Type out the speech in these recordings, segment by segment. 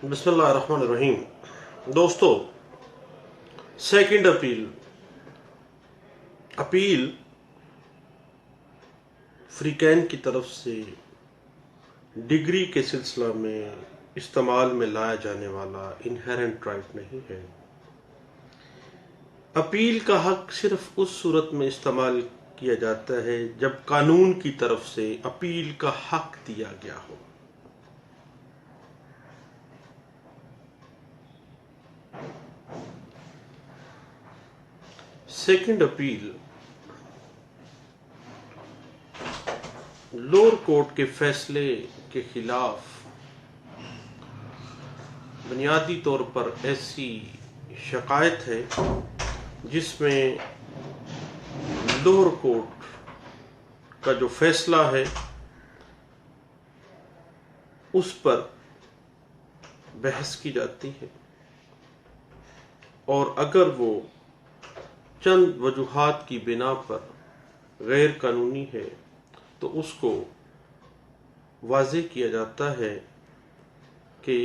بسم اللہ الرحمن الرحیم۔ دوستو، سیکنڈ اپیل فریقین کی طرف سے ڈگری کے سلسلہ میں استعمال میں لایا جانے والا انہیرنٹ رائٹ نہیں ہے۔ اپیل کا حق صرف اس صورت میں استعمال کیا جاتا ہے جب قانون کی طرف سے اپیل کا حق دیا گیا ہو۔ سیکنڈ اپیل لوور کورٹ کے فیصلے کے خلاف بنیادی طور پر ایسی شکایت ہے جس میں لوور کورٹ کا جو فیصلہ ہے اس پر بحث کی جاتی ہے، اور اگر وہ چند وجوہات کی بنا پر غیر قانونی ہے تو اس کو واضح کیا جاتا ہے کہ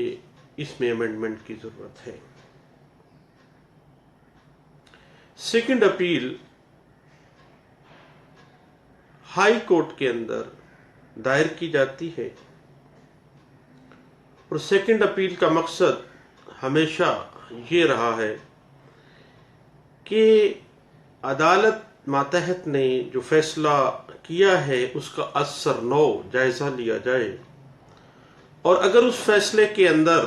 اس میں امینڈمنٹ کی ضرورت ہے۔ سیکنڈ اپیل ہائی کورٹ کے اندر دائر کی جاتی ہے، اور سیکنڈ اپیل کا مقصد ہمیشہ یہ رہا ہے کہ عدالت ماتحت نے جو فیصلہ کیا ہے اس کا اثر نو جائزہ لیا جائے، اور اگر اس فیصلے کے اندر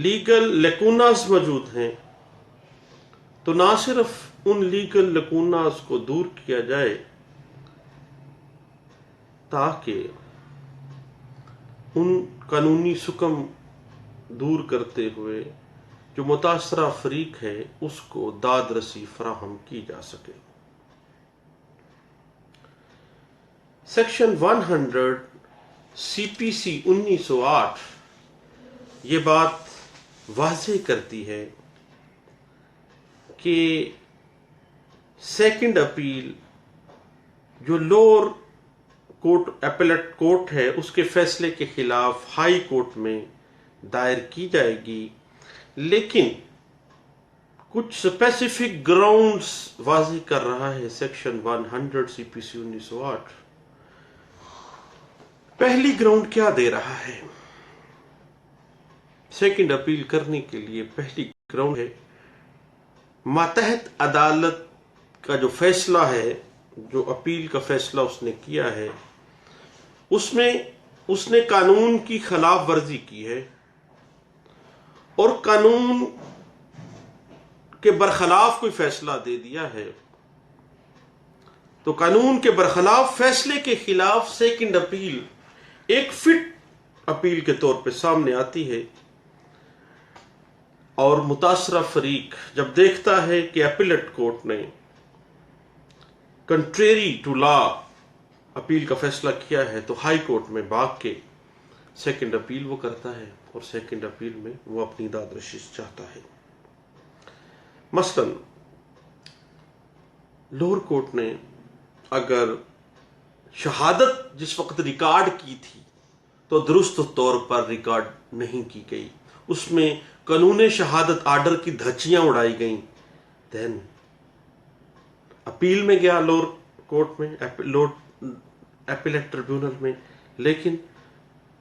لیگل لیکوناز موجود ہیں تو نہ صرف ان لیگل لیکوناز کو دور کیا جائے تاکہ ان قانونی سکم دور کرتے ہوئے جو متاثرہ فریق ہے اس کو داد رسی فراہم کی جا سکے۔ سیکشن 100 CPC 1908 یہ بات واضح کرتی ہے کہ سیکنڈ اپیل جو لوور کورٹ اپیلٹ کورٹ ہے اس کے فیصلے کے خلاف ہائی کورٹ میں دائر کی جائے گی، لیکن کچھ اسپیسیفک گراؤنڈز واضح کر رہا ہے سیکشن 100 CPC 1908۔ پہلی گراؤنڈ کیا دے رہا ہے سیکنڈ اپیل کرنے کے لیے؟ پہلی گراؤنڈ ہے ماتحت عدالت کا جو فیصلہ ہے، جو اپیل کا فیصلہ اس نے کیا ہے، اس میں اس نے قانون کی خلاف ورزی کی ہے، اور قانون کے برخلاف کوئی فیصلہ دے دیا ہے، تو قانون کے برخلاف فیصلے کے خلاف سیکنڈ اپیل ایک فٹ اپیل کے طور پہ سامنے آتی ہے، اور متاثرہ فریق جب دیکھتا ہے کہ اپیلٹ کورٹ نے کنٹریری ٹو لا اپیل کا فیصلہ کیا ہے تو ہائی کورٹ میں بھاگ کے سیکنڈ اپیل وہ کرتا ہے، اور سیکنڈ اپیل میں وہ اپنی داد رسی چاہتا ہے۔ مثلا لوور کورٹ نے اگر شہادت جس وقت ریکارڈ کی تھی تو درست طور پر ریکارڈ نہیں کی گئی، اس میں قانون شہادت آرڈر کی دھچیاں اڑائی گئیں، دین اپیل میں گیا لوور کورٹ میں، اپیلیٹ ٹریبیونل میں، لیکن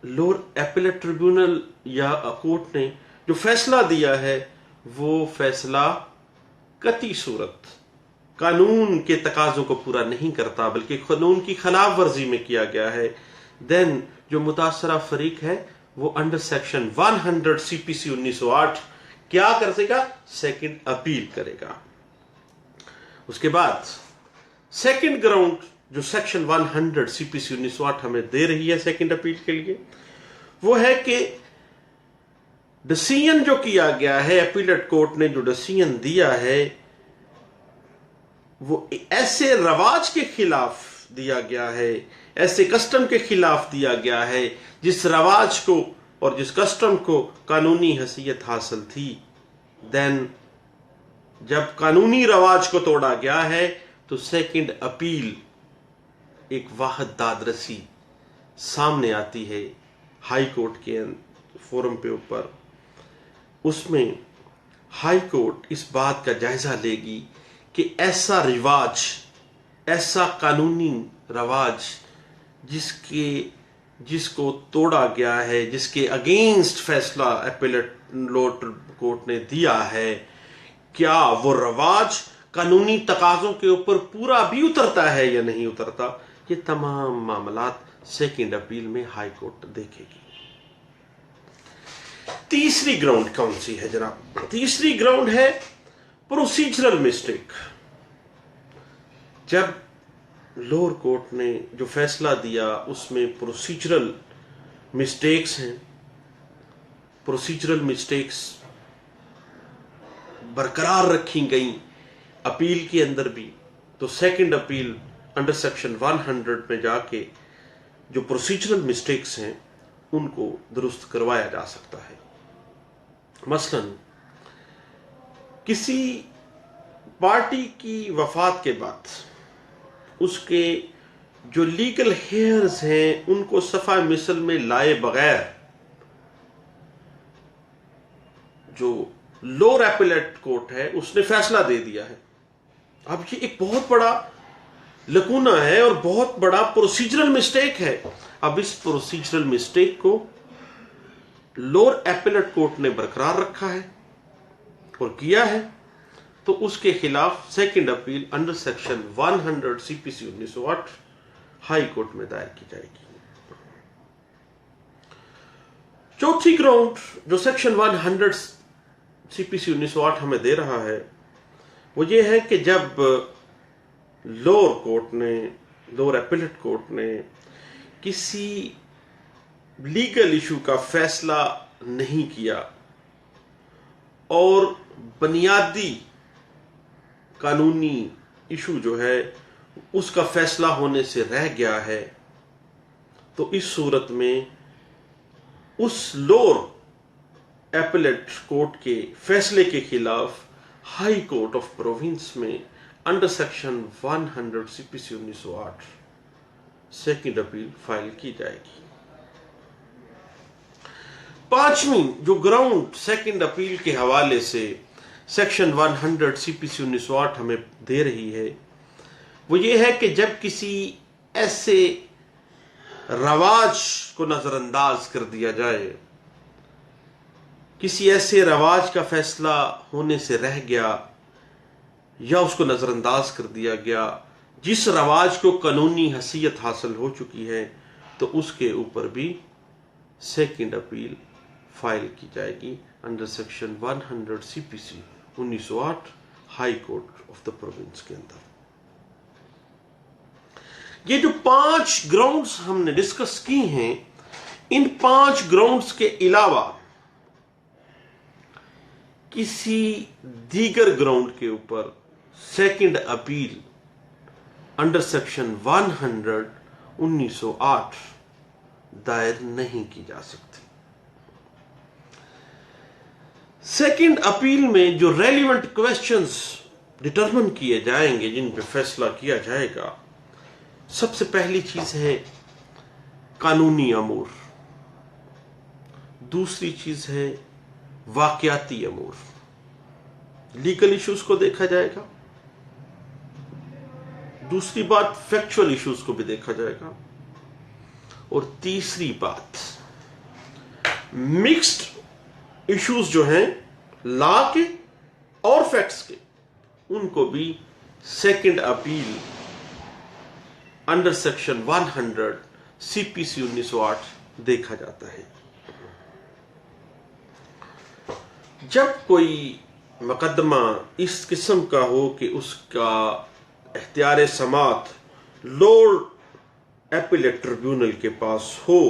لوور اپیلیٹ ٹریبیونل یا کورٹ نے جو فیصلہ دیا ہے وہ فیصلہ قطعی صورت قانون کے تقاضوں کو پورا نہیں کرتا بلکہ قانون کی خلاف ورزی میں کیا گیا ہے، دین جو متاثرہ فریق ہے وہ انڈر سیکشن 100 CPC 1908 کیا کر گا؟ سیکنڈ اپیل کرے گا۔ اس کے بعد سیکنڈ گراؤنڈ جو سیکشن 100 CPC 1908 ہمیں دے رہی ہے سیکنڈ اپیل کے لیے، وہ ہے کہ ڈسیژن جو کیا گیا ہے، اپیلٹ کورٹ نے جو ڈسیژن دیا ہے وہ ایسے رواج کے خلاف دیا گیا ہے، ایسے کسٹم کے خلاف دیا گیا ہے جس رواج کو اور جس کسٹم کو قانونی حیثیت حاصل تھی، دین جب قانونی رواج کو توڑا گیا ہے تو سیکنڈ اپیل ایک واحد داد رسی سامنے آتی ہے ہائی کورٹ کے فورم پہ اوپر، اس میں ہائی کورٹ اس بات کا جائزہ لے گی کہ ایسا رواج، ایسا قانونی رواج جس کو توڑا گیا ہے، جس کے اگینسٹ فیصلہ اپیلیٹ لوٹ کورٹ نے دیا ہے، کیا وہ رواج قانونی تقاضوں کے اوپر پورا بھی اترتا ہے یا نہیں اترتا، یہ تمام معاملات سیکنڈ اپیل میں ہائی کورٹ دیکھے گی۔ تیسری گراؤنڈ کون سی ہے جناب؟ تیسری گراؤنڈ ہے پروسیجرل مسٹیک۔ جب لوور کورٹ نے جو فیصلہ دیا اس میں پروسیجرل مسٹیکس ہیں، پروسیجرل مسٹیکس برقرار رکھی گئیں اپیل کے اندر بھی، تو سیکنڈ اپیل انڈر سیکشن 100 میں جا کے جو پروسیجرل مسٹیکس ہیں ان کو درست کروایا جا سکتا ہے۔ مثلا کسی پارٹی کی وفات کے بعد اس کے جو لیگل ہیئرز ہیں ان کو صفحہ مثل میں لائے بغیر جو لوور ایپیلیٹ کورٹ ہے اس نے فیصلہ دے دیا ہے۔ اب یہ ایک بہت بڑا لکونہ ہے اور بہت بڑا پروسیجرل مسٹیک ہے۔ اب اس پروسیجرل مسٹیک کو لوور ایپیلیٹ کورٹ نے برقرار رکھا ہے اور کیا ہے، تو اس کے خلاف second appeal under section 100 C P C 1908 high court میں دائر کی جائے گی۔ چوتھی گراؤنڈ جو سیکشن 100 سی پی سی 1908 ہمیں دے رہا ہے وہ یہ ہے کہ جب لوور ایپیلیٹ کورٹ نے کسی لیگل ایشو کا فیصلہ نہیں کیا اور بنیادی قانونی ایشو جو ہے اس کا فیصلہ ہونے سے رہ گیا ہے، تو اس صورت میں اس لوور ایپیلیٹ کورٹ کے فیصلے کے خلاف ہائی کورٹ آف پروونس میں under section 100 C P C 1908 second appeal file کی جائے گی۔ پانچویں جو گراؤنڈ سیکنڈ اپیل کے حوالے سے سیکشن 100 سی پی سی 1908 ہمیں دے رہی ہے وہ یہ ہے کہ جب کسی ایسے رواج کو نظر انداز کر دیا جائے، کسی ایسے رواج کا فیصلہ ہونے سے رہ گیا یا اس کو نظر انداز کر دیا گیا جس رواج کو قانونی حیثیت حاصل ہو چکی ہے، تو اس کے اوپر بھی سیکنڈ اپیل فائل کی جائے گی under section 100 C P C 1908 high court of the province کے اندر۔ یہ جو 5 گراؤنڈز ہم نے ڈسکس کی ہیں، ان 5 گراؤنڈز کے علاوہ کسی دیگر گراؤنڈ کے اوپر سیکنڈ اپیل انڈر سیکشن 100 1908 دائر نہیں کی جا سکتی۔ سیکنڈ اپیل میں جو ریلیونٹ کویسچنز ڈٹرمن کیے جائیں گے، جن پہ فیصلہ کیا جائے گا، سب سے پہلی چیز ہے قانونی امور، دوسری چیز ہے واقعاتی امور، لیگل ایشوز کو دیکھا جائے گا، دوسری بات فیکچول ایشوز کو بھی دیکھا جائے گا، اور تیسری بات مکسڈ ایشوز جو ہیں لا کے اور فیکٹس کے، ان کو بھی second appeal under section 100 C P C 1908 دیکھا جاتا ہے۔ جب کوئی مقدمہ اس قسم کا ہو کہ اس کا اختیار سماعت لوور ایپیلیٹ ٹریبیونل کے پاس ہو،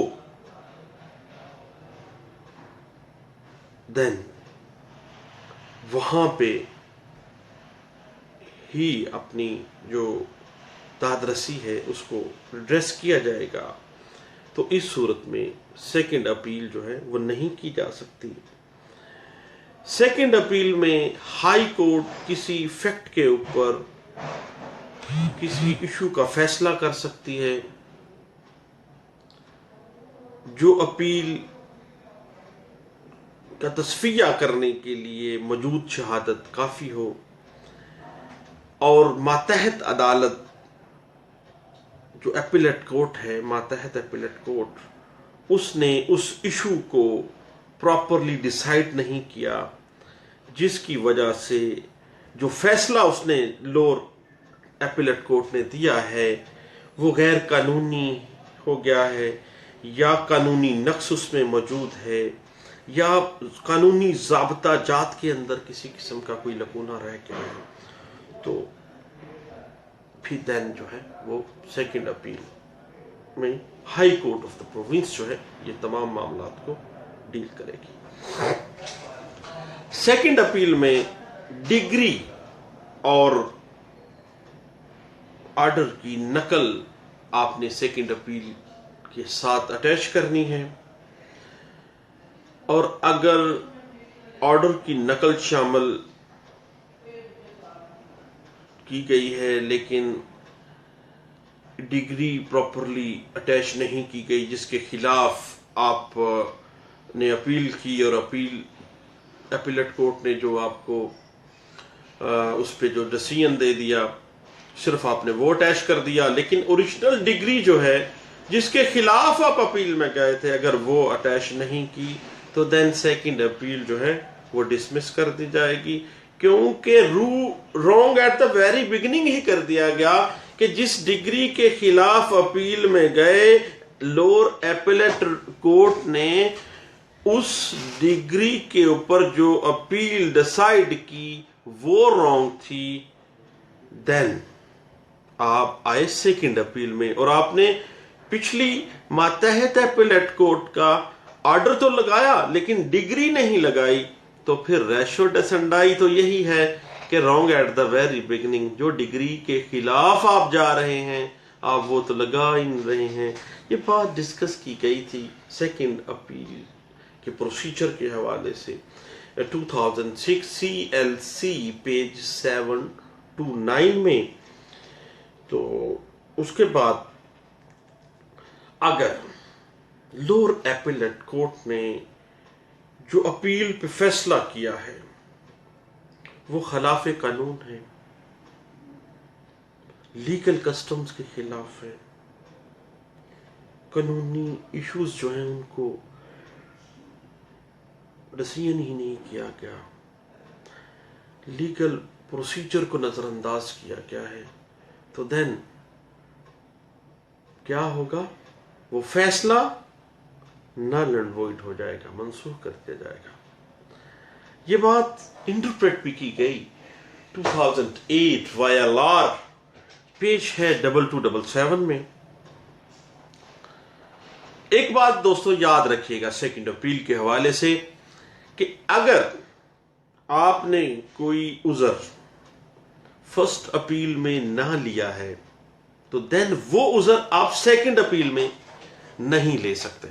دین وہاں پہ ہی اپنی جو داد رسی ہے اس کو ریڈریس کیا جائے گا، تو اس صورت میں سیکنڈ اپیل جو ہے وہ نہیں کی جا سکتی۔ سیکنڈ اپیل میں ہائی کورٹ کسی فیکٹ کے اوپر کسی ایشو کا فیصلہ کر سکتی ہے، جو اپیل کا تصفیہ کرنے کے لیے موجود شہادت کافی ہو اور ماتحت عدالت جو اپیلیٹ کورٹ ہے، ماتحت اپیلیٹ کورٹ، اس نے اس ایشو کو پراپرلی ڈیسائیڈ نہیں کیا، جس کی وجہ سے جو فیصلہ اس نے لوور اپیلیٹ کورٹ نے دیا ہے وہ غیر قانونی ہو گیا ہے، یا قانونی نقص اس میں موجود ہے، یا قانونی ضابطہ جات کے اندر کسی قسم کا کوئی لکونہ رہ گیا ہے، تو پھر دین جو ہے وہ سیکنڈ اپیل میں high court of the province جو ہے یہ تمام معاملات کو ڈیل کرے گی۔ سیکنڈ اپیل میں ڈگری اور آرڈر کی نقل آپ نے سیکنڈ اپیل کے ساتھ اٹیچ کرنی ہے، اور اگر آرڈر کی نقل شامل کی گئی ہے لیکن ڈگری پراپرلی اٹیچ نہیں کی گئی جس کے خلاف آپ نے اپیل کی، اور اپیلیٹ کورٹ نے جو آپ کو اس پہ جو ڈیسیژن دے دیا صرف آپ نے وہ اٹیچ کر دیا، لیکن اوریجنل ڈگری جو ہے جس کے خلاف آپ اپیل میں گئے تھے اگر وہ اٹیچ نہیں کی تو دین سیکنڈ اپیل جو ہے وہ ڈسمس کر دی جائے گی، کیونکہ wrong at the very beginning ہی کر دیا گیا کہ جس ڈگری کے خلاف اپیل میں گئے لوور اپیلیٹ کورٹ نے اس ڈگری کے اوپر جو اپیل ڈیسائیڈ کی وہ رونگ تھی، دین آپ آئے سیکنڈ اپیل میں اور آپ نے پچھلی ماتحت اپیلیٹ کورٹ کا آرڈر تو لگایا لیکن ڈگری نہیں لگائی، تو پھر ریشو ڈیسنڈائی تو یہی ہے کہ wrong at the very beginning, جو ڈگری کے خلاف آپ جا رہے ہیں آپ وہ تو لگا ہی نہیں رہے ہیں۔ یہ بات ڈسکس کی گئی تھی سیکنڈ اپیل کے پروسیجر کے حوالے سے 2006 CLC پیج 729 میں۔ تو اس کے بعد اگر لوور اپیلیٹ کورٹ نے جو اپیل پہ فیصلہ کیا ہے وہ خلاف قانون ہے، لیگل کسٹمز کے خلاف ہے، قانونی ایشوز جو ہیں ان کو ڈیسیژن ہی نہیں کیا گیا، لیگل پروسیجر کو نظر انداز کیا گیا ہے، تو دین کیا ہوگا؟ وہ فیصلہ نل اینڈ وائڈ ہو جائے گا، منسوخ کر دیا جائے گا۔ یہ بات انٹرپریٹ بھی کی گئی 2008 YLR پیج ہے 2277 میں۔ ایک بات دوستو یاد رکھیے گا سیکنڈ اپیل کے حوالے سے کہ اگر آپ نے کوئی عذر فرسٹ اپیل میں نہ لیا ہے تو دین وہ عذر آپ سیکنڈ اپیل میں نہیں لے سکتے۔